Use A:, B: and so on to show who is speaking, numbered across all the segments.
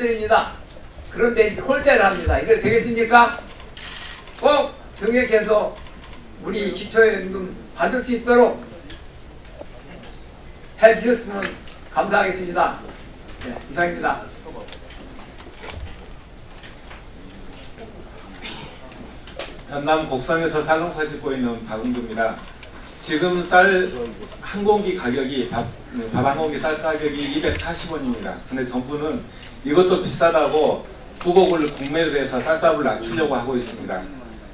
A: 드립니다. 그런데 홀대를 합니다. 이게 되겠습니까? 꼭 등액해서 우리 기초연금 받을 수 있도록 해주셨으면 감사하겠습니다. 네, 이상입니다.
B: 전남 곡성에서 쌀 농사 짓고 있는 박은두입니다. 지금 쌀 한 공기 가격이 밥 한 공기 쌀 가격이 240원입니다. 근데 정부는 이것도 비싸다고 부곡을 공매를 해서 쌀값을 낮추려고 하고 있습니다.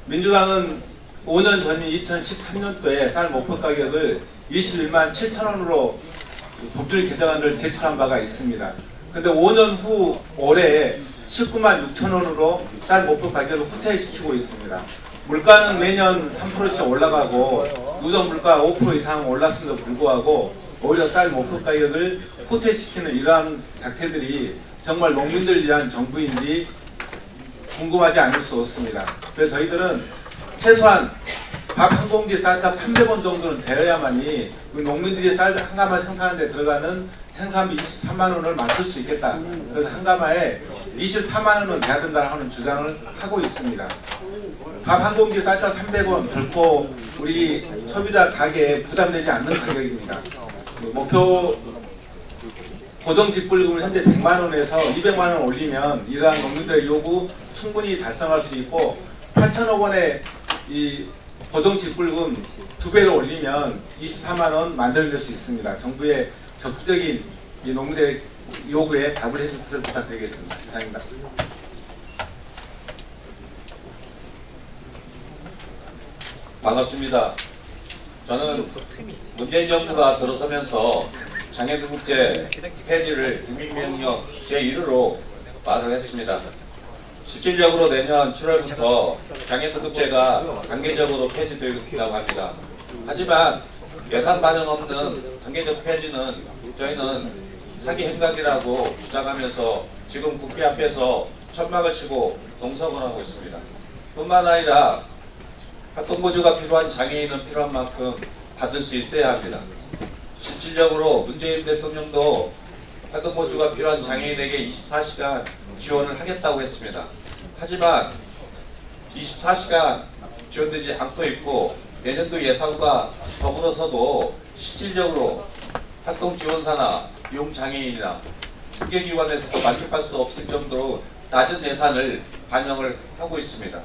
B: 민주당은 5년 전인 2013년도에 쌀 목표 가격을 21만 7천 원으로 법률 개정안을 제출한 바가 있습니다. 근데 5년 후 올해 19만 6천 원으로 쌀 목표 가격을 후퇴시키고 있습니다. 물가는 매년 3%씩 올라가고 누적 물가 5% 이상 올랐음에도 불구하고 오히려 쌀 목표 가격을 후퇴시키는 이러한 작태들이 정말 농민들을 위한 정부인지 궁금하지 않을 수 없습니다. 그래서 저희들은 최소한 밥 한 공기 쌀값 300원 정도는 되어야만이 농민들이 쌀 한 가마 생산하는 데 들어가는 생산비 23만 원을 맞출 수 있겠다. 그래서 한 가마에 24만 원은 돼야 된다고 하는 주장을 하고 있습니다. 밥 한 공기 쌀값 300원 결코 우리 소비자 가게에 부담되지 않는 가격입니다. 목표 고정 직불금을 현재 100만 원에서 200만 원 올리면 이러한 농민들의 요구 충분히 달성할 수 있고 8천억 원의 이 고정 직불금 2배로 올리면 24만 원 만들어낼 수 있습니다. 정부의 적극적인 이 농민들의 요구에 답을 해줄 것을 부탁드리겠습니다. 이상입니다.
C: 반갑습니다. 저는 문재인 정부가 들어서면서 장애등급제 폐지를 국민명령 제1호로 말을 했습니다. 실질적으로 내년 7월부터 장애등급제가 단계적으로 폐지된다고 합니다. 하지만 예산 반영 없는 단계적 폐지는 저희는 사기 행각이라고 주장하면서 지금 국회 앞에서 천막을 치고 농성을 하고 있습니다. 뿐만 아니라 활동보조가 필요한 장애인은 필요한 만큼 받을 수 있어야 합니다. 실질적으로 문재인 대통령도 활동보조가 필요한 장애인에게 24시간 지원을 하겠다고 했습니다. 하지만 24시간 지원되지 않고 있고 내년도 예산과 더불어서도 실질적으로 활동지원사나 이용장애인이나 승객기관에서도 만족할 수 없을 정도로 낮은 예산을 반영을 하고 있습니다.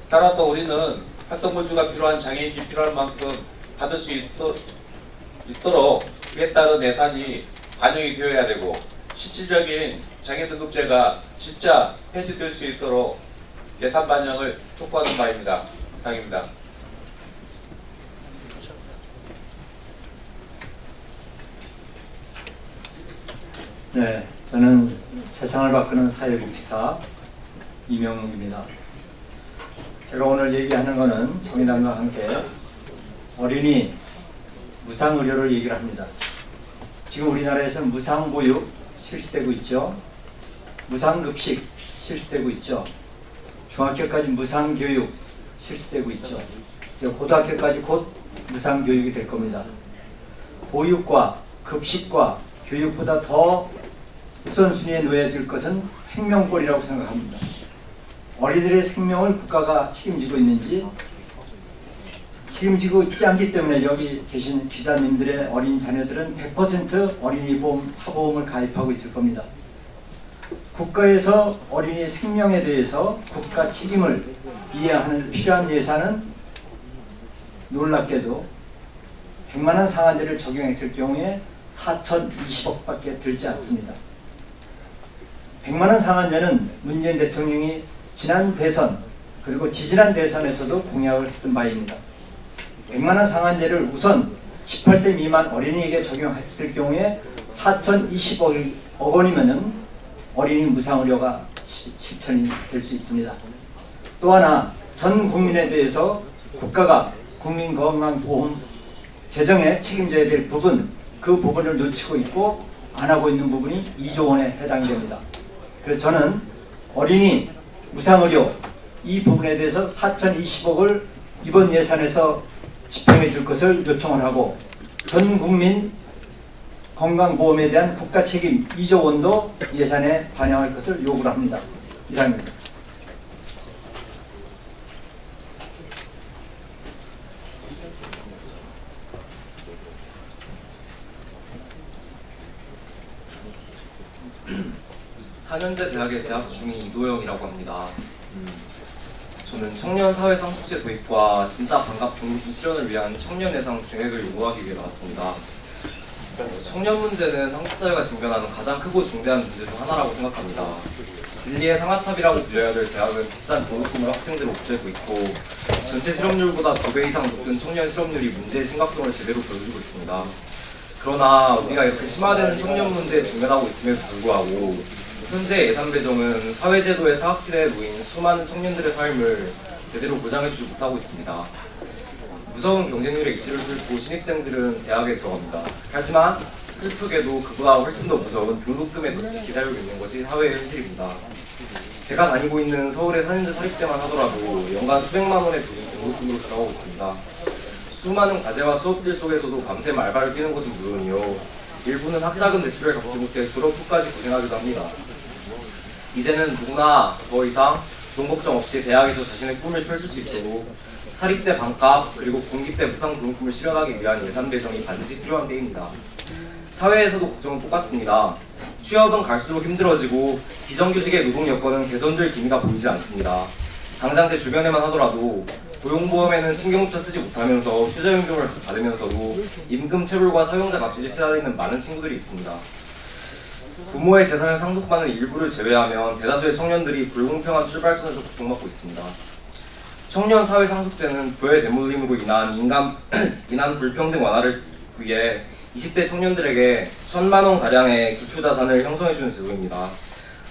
C: 따라서 우리는 활동보조가 필요한 장애인이 필요한 만큼 받을 수 있도록 그에 따른 예산이 반영이 되어야 되고 실질적인 장애등급제가 진짜 폐지될 수 있도록 예산 반영을 촉구하는 바입니다. 이상입니다.
D: 네, 저는 세상을 바꾸는 사회복지사 이명웅입니다. 제가 오늘 얘기하는 것은 정의당과 함께 어린이 무상의료를 얘기를 합니다. 지금 우리나라에서는 무상보육 실시되고 있죠. 무상급식 실시되고 있죠. 중학교까지 무상교육 실시되고 있죠. 고등학교까지 곧 무상교육이 될 겁니다. 보육과 급식과 교육보다 더 우선순위에 놓여질 것은 생명권이라고 생각합니다. 어린이들의 생명을 국가가 책임지고 있는지 책임지고 있지 않기 때문에 여기 계신 기자님들의 어린 자녀들은 100% 어린이 보험, 사보험을 가입하고 있을 겁니다. 국가에서 어린이 생명에 대해서 국가 책임을 이해하는 필요한 예산은 놀랍게도 100만 원 상한제를 적용했을 경우에 4,020억밖에 들지 않습니다. 100만 원 상한제는 문재인 대통령이 지난 대선 그리고 지지난 대선에서도 공약을 했던 바입니다. 100만 원 상한제를 우선 18세 미만 어린이에게 적용했을 경우에 4,020억 원이면은 어린이 무상의료가 실천이 될 수 있습니다. 또 하나 전 국민에 대해서 국가가 국민건강보험 재정에 책임져야 될 부분 그 부분을 놓치고 있고 안 하고 있는 부분이 2조 원에 해당이 됩니다. 그래서 저는 어린이 무상의료 이 부분에 대해서 4,020억을 이번 예산에서 집행해 줄 것을 요청을 하고 전 국민 건강보험에 대한 국가 책임 2조 원도 예산에 반영할 것을 요구를 합니다. 이상입니다.
E: (4년제) 대학에 재학 중인 이도영이라고 합니다. 저는 청년 사회 상속제 도입과 진짜 반값 독립금 실현을 위한 청년 예상 증액을 요구하기 위해 나왔습니다. 청년 문제는 한국 사회가 직면하는 가장 크고 중대한 문제 중 하나라고 생각합니다. 진리의 상아탑이라고 불려야 될 대학은 비싼 등록금을 학생들을 옥죄고 있고 전체 실업률보다 2배 이상 높은 청년 실업률이 문제의 심각성을 제대로 보여주고 있습니다. 그러나 우리가 이렇게 심화되는 청년 문제에 직면하고 있음에도 불구하고 현재 예산 배정은 사회제도의 사각지대에 놓인 수많은 청년들의 삶을 제대로 보장해주지 못하고 있습니다. 무서운 경쟁률에 입시를 뚫고 신입생들은 대학에 들어갑니다. 하지만 슬프게도 그보다 훨씬 더 무서운 등록금의 덫이 기다리고 있는 것이 사회의 현실입니다. 제가 다니고 있는 서울의 4년제 사립대만 하더라도 연간 수백만 원의 등록금으로 들어가고 있습니다. 수많은 과제와 수업들 속에서도 밤샘 알바를 뛰는 것은 물론이요, 일부는 학자금 대출을 갚지 못해 졸업 후까지 고생하기도 합니다. 이제는 누구나 더 이상 돈 걱정 없이 대학에서 자신의 꿈을 펼칠 수 있도록 사립대 반값 그리고 공립대 무상 등록금을 실현하기 위한 예산 배정이 반드시 필요한 때입니다. 사회에서도 걱정은 똑같습니다. 취업은 갈수록 힘들어지고 비정규직의 노동 여건은 개선될 기미가 보이지 않습니다. 당장 제 주변에만 하더라도 고용보험에는 신경조차 쓰지 못하면서 최저임금을 받으면서도 임금 체불과 사용자 납치를 시달리는 많은 친구들이 있습니다. 부모의 재산을 상속받는 일부를 제외하면 대다수의 청년들이 불공평한 출발선에서 고통받고 있습니다. 청년 사회 상속제는 부의 대물림으로 인한 인한 불평등 완화를 위해 20대 청년들에게 1,000만 원 가량의 기초자산을 형성해주는 제도입니다.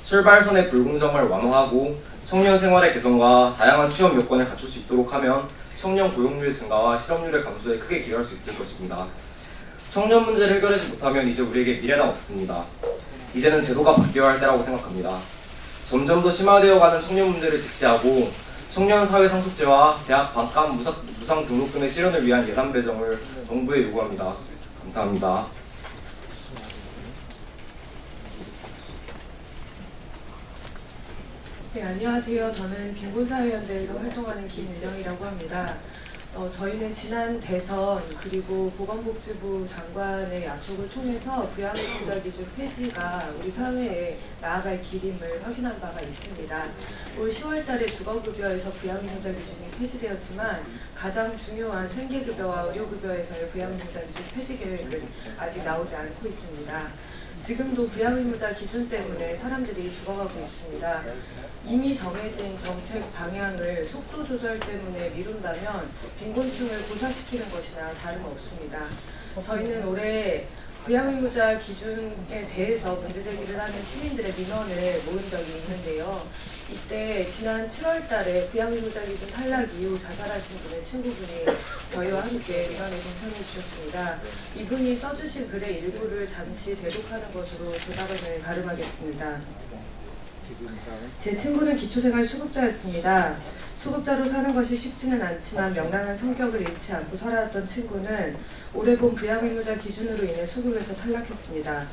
E: 출발선의 불공정을 완화하고 청년 생활의 개선과 다양한 취업 요건을 갖출 수 있도록 하면 청년 고용률의 증가와 실업률의 감소에 크게 기여할 수 있을 것입니다. 청년 문제를 해결하지 못하면 이제 우리에게 미래가 없습니다. 이제는 제도가 바뀌어야 할 때라고 생각합니다. 점점 더 심화되어가는 청년 문제를 직시하고 청년 사회 상속제와 대학 반값 무상 등록금의 실현을 위한 예산 배정을 정부에 요구합니다. 감사합니다.
F: 네, 안녕하세요. 저는 빈곤사회연대에서 활동하는 김은영이라고 합니다. 저희는 지난 대선 그리고 보건복지부 장관의 약속을 통해서 부양의무자 기준 폐지가 우리 사회에 나아갈 길임을 확인한 바가 있습니다. 올 10월 달에 주거급여에서 부양의무자 기준이 폐지되었지만 가장 중요한 생계급여와 의료급여에서의 부양의무자 기준 폐지 계획은 아직 나오지 않고 있습니다. 지금도 부양의무자 기준 때문에 사람들이 죽어가고 있습니다. 이미 정해진 정책 방향을 속도 조절 때문에 미룬다면 빈곤층을 고사시키는 것이나 다름없습니다. 저희는 올해 부양의무자 기준에 대해서 문제제기를 하는 시민들의 민원을 모은 적이 있는데요. 이때 지난 7월 달에 부양의무자 기준 탈락 이후 자살하신 분의 친구분이 저희와 함께 민원에 동참해 주셨습니다. 이분이 써주신 글의 일부를 잠시 대독하는 것으로 제 발언을 가름하겠습니다. 제 친구는 기초생활 수급자였습니다. 수급자로 사는 것이 쉽지는 않지만 명랑한 성격을 잃지 않고 살아왔던 친구는 올해 본 부양의무자 기준으로 인해 수급에서 탈락했습니다.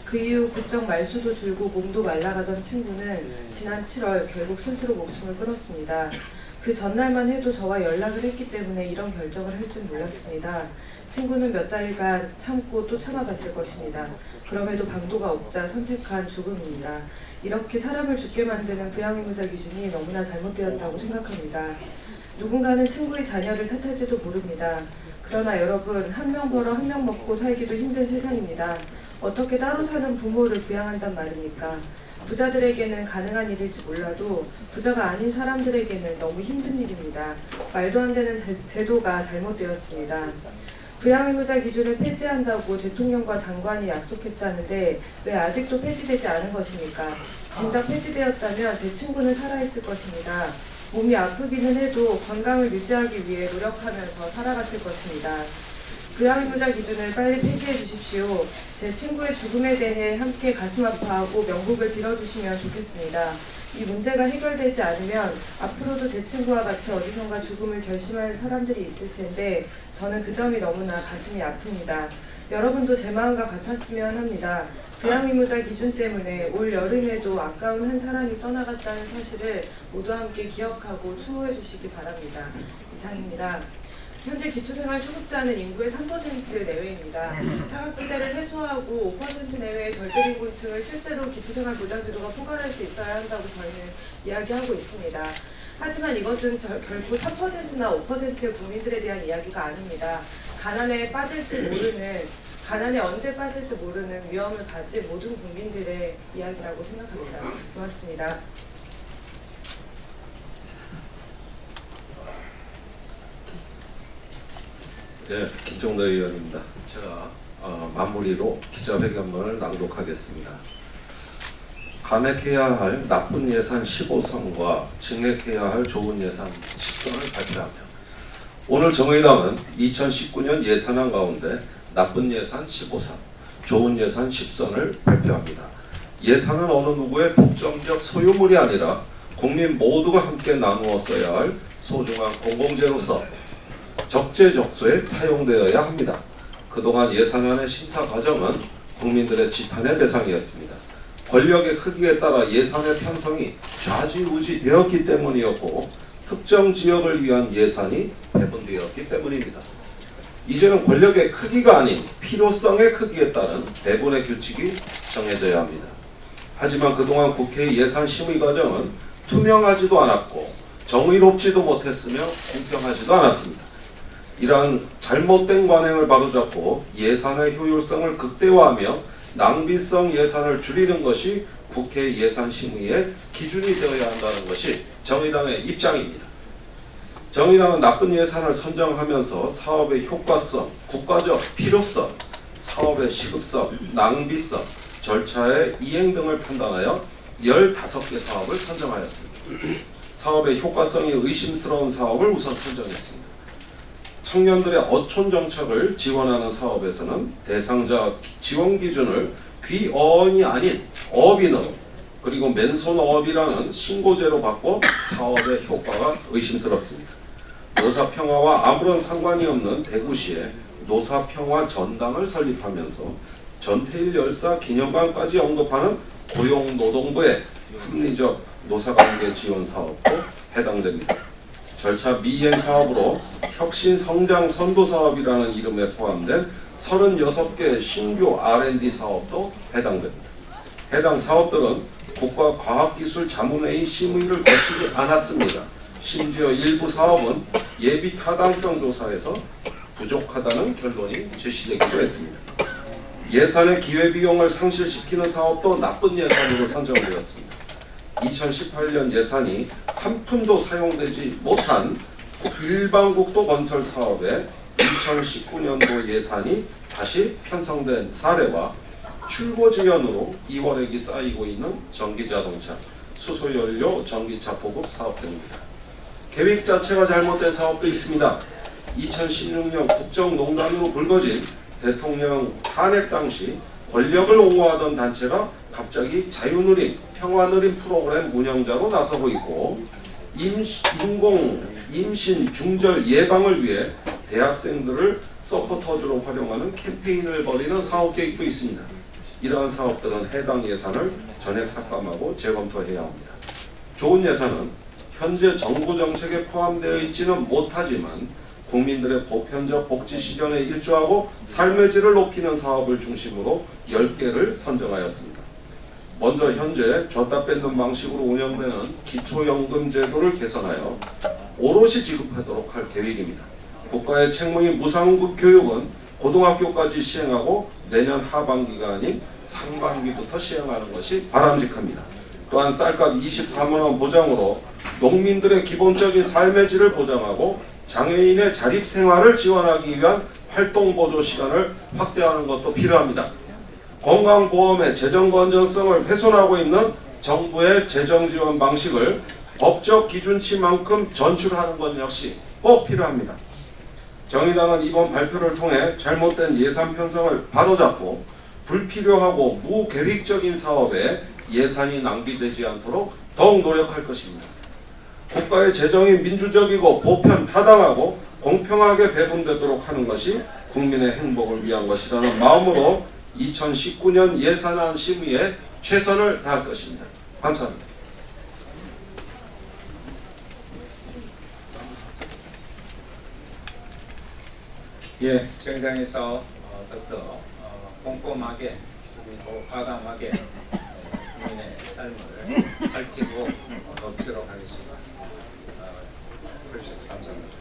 F: 그 이후 국정 말수도 줄고 몸도 말라가던 친구는 지난 7월 결국 스스로 목숨을 끊었습니다. 그 전날만 해도 저와 연락을 했기 때문에 이런 결정을 할 줄 몰랐습니다. 친구는 몇 달간 참고 또 참아봤을 것입니다. 그럼에도 방도가 없자 선택한 죽음입니다. 이렇게 사람을 죽게 만드는 부양의무자 기준이 너무나 잘못되었다고 생각합니다. 누군가는 친구의 자녀를 탓할지도 모릅니다. 그러나 여러분, 한 명 벌어 한 명 먹고 살기도 힘든 세상입니다. 어떻게 따로 사는 부모를 부양한단 말입니까? 부자들에게는 가능한 일일지 몰라도 부자가 아닌 사람들에게는 너무 힘든 일입니다. 말도 안 되는 제도가 잘못되었습니다. 부양의무자 기준을 폐지한다고 대통령과 장관이 약속했다는데 왜 아직도 폐지되지 않은 것입니까? 진작 폐지되었다면 제 친구는 살아있을 것입니다. 몸이 아프기는 해도 건강을 유지하기 위해 노력하면서 살아갔을 것입니다. 부양의무자 기준을 빨리 폐지해 주십시오. 제 친구의 죽음에 대해 함께 가슴 아파하고 명복을 빌어주시면 좋겠습니다. 이 문제가 해결되지 않으면 앞으로도 제 친구와 같이 어디선가 죽음을 결심할 사람들이 있을 텐데 저는 그 점이 너무나 가슴이 아픕니다. 여러분도 제 마음과 같았으면 합니다. 부양의무자 기준 때문에 올 여름에도 아까운 한 사람이 떠나갔다는 사실을 모두 함께 기억하고 추모해 주시기 바랍니다. 이상입니다. 현재 기초생활 수급자는 인구의 3% 내외입니다. 사각지대를 해소하고 5% 내외의 절대빈곤층을 실제로 기초생활 보장제도가 포괄할 수 있어야 한다고 저희는 이야기하고 있습니다. 하지만 이것은 결코 3%나 5%의 국민들에 대한 이야기가 아닙니다. 가난에 언제 빠질지 모르는 위험을 가진 모든 국민들의 이야기라고 생각합니다. 고맙습니다.
G: 네, 김종대 의원입니다. 제가 마무리로 기자회견문을 낭독하겠습니다. 감액해야 할 나쁜 예산 15선과 증액해야 할 좋은 예산 10선을 발표하며 오늘 정의당은 2019년 예산안 가운데 나쁜 예산 15선, 좋은 예산 10선을 발표합니다. 예산은 어느 누구의 독점적 소유물이 아니라 국민 모두가 함께 나누어 써야 할 소중한 공공재로서 적재적소에 사용되어야 합니다. 그동안 예산안의 심사 과정은 국민들의 지탄의 대상이었습니다. 권력의 크기에 따라 예산의 편성이 좌지우지 되었기 때문이었고 특정 지역을 위한 예산이 배분되었기 때문입니다. 이제는 권력의 크기가 아닌 필요성의 크기에 따른 배분의 규칙이 정해져야 합니다. 하지만 그동안 국회 예산 심의 과정은 투명하지도 않았고 정의롭지도 못했으며 공평하지도 않았습니다. 이러한 잘못된 관행을 바로잡고 예산의 효율성을 극대화하며 낭비성 예산을 줄이는 것이 국회 예산 심의의 기준이 되어야 한다는 것이 정의당의 입장입니다. 정의당은 나쁜 예산을 선정하면서 사업의 효과성, 국가적 필요성, 사업의 시급성, 낭비성, 절차의 이행 등을 판단하여 15개 사업을 선정하였습니다. 사업의 효과성이 의심스러운 사업을 우선 선정했습니다. 청년들의 어촌 정착을 지원하는 사업에서는 대상자 지원 기준을 귀어언이 아닌 어비너 그리고 맨손어업이라는 신고제로 바꿔 사업의 효과가 의심스럽습니다. 노사평화와 아무런 상관이 없는 대구시에 노사평화 전당을 설립하면서 전태일 열사 기념관까지 언급하는 고용노동부의 합리적 노사관계 지원 사업도 해당됩니다. 절차 미이행 사업으로 혁신 성장 선도 사업이라는 이름에 포함된 36개 신규 R&D 사업도 해당됩니다. 해당 사업들은 국가과학기술자문회의 심의를 거치지 않았습니다. 심지어 일부 사업은 예비 타당성 조사에서 부족하다는 결론이 제시되기도 했습니다. 예산의 기회비용을 상실시키는 사업도 나쁜 예산으로 선정되었습니다. 2018년 예산이 한 푼도 사용되지 못한 일반국도 건설 사업에 2019년도 예산이 다시 편성된 사례와 출고 지연으로 2월액이 쌓이고 있는 전기자동차, 수소연료 전기차 보급 사업 등입니다. 계획 자체가 잘못된 사업도 있습니다. 2016년 국정농단으로 불거진 대통령 탄핵 당시 권력을 옹호하던 단체가 갑자기 자유누림, 평화누림 프로그램 운영자로 나서고 있고 임신, 중절 예방을 위해 대학생들을 서포터즈로 활용하는 캠페인을 벌이는 사업 계획도 있습니다. 이러한 사업들은 해당 예산을 전액 삭감하고 재검토해야 합니다. 좋은 예산은 현재 정부 정책에 포함되어 있지는 못하지만 국민들의 보편적 복지 실현에 일조하고 삶의 질을 높이는 사업을 중심으로 10개를 선정하였습니다. 먼저 현재 줬다 뺏는 방식으로 운영되는 기초연금 제도를 개선하여 오롯이 지급하도록 할 계획입니다. 국가의 책무인 무상급 교육은 고등학교까지 시행하고 내년 하반기가 아닌 상반기부터 시행하는 것이 바람직합니다. 또한 쌀값 24만 원 보장으로 농민들의 기본적인 삶의 질을 보장하고 장애인의 자립생활을 지원하기 위한 활동보조 시간을 확대하는 것도 필요합니다. 건강보험의 재정 건전성을 훼손하고 있는 정부의 재정 지원 방식을 법적 기준치만큼 전출하는 것 역시 꼭 필요합니다. 정의당은 이번 발표를 통해 잘못된 예산 편성을 바로잡고 불필요하고 무계획적인 사업에 예산이 낭비되지 않도록 더욱 노력할 것입니다. 국가의 재정이 민주적이고 보편 타당하고 공평하게 배분되도록 하는 것이 국민의 행복을 위한 것이라는 마음으로 2019년 예산안 심의에 최선을 다할 것입니다. 감사합니다.
H: 예, 정장에서 더욱더 꼼꼼하게 그리고 과감하게 국민의 삶을 살피고 높이도록 하겠습니다. 그러셔서 감사합니다.